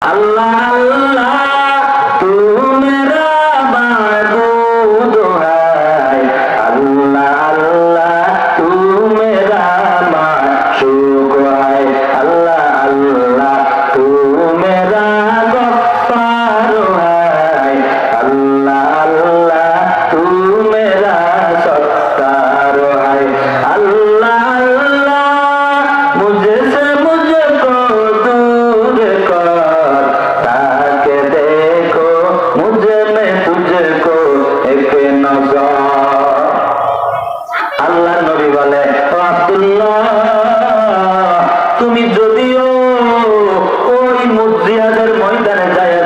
अल्लाह अल्लाह तू मेरा माबूद है, अल्लाह अल्लाह तू मेरा माशूक है, अल्लाह अल्लाह तू मेरा गफ्फार है, अल्लाह अल्लाह तू मेरा सत्तार है, अल्लाह अल्लाह मुझसे मुझको दूर कर, ताके देखो मुझे में तुझको एक नजर। আল্লাহ নবী বলে, ও আব্দুল্লাহ, তুমি যদিও ওই মুজিহাদের ময়দানে যায়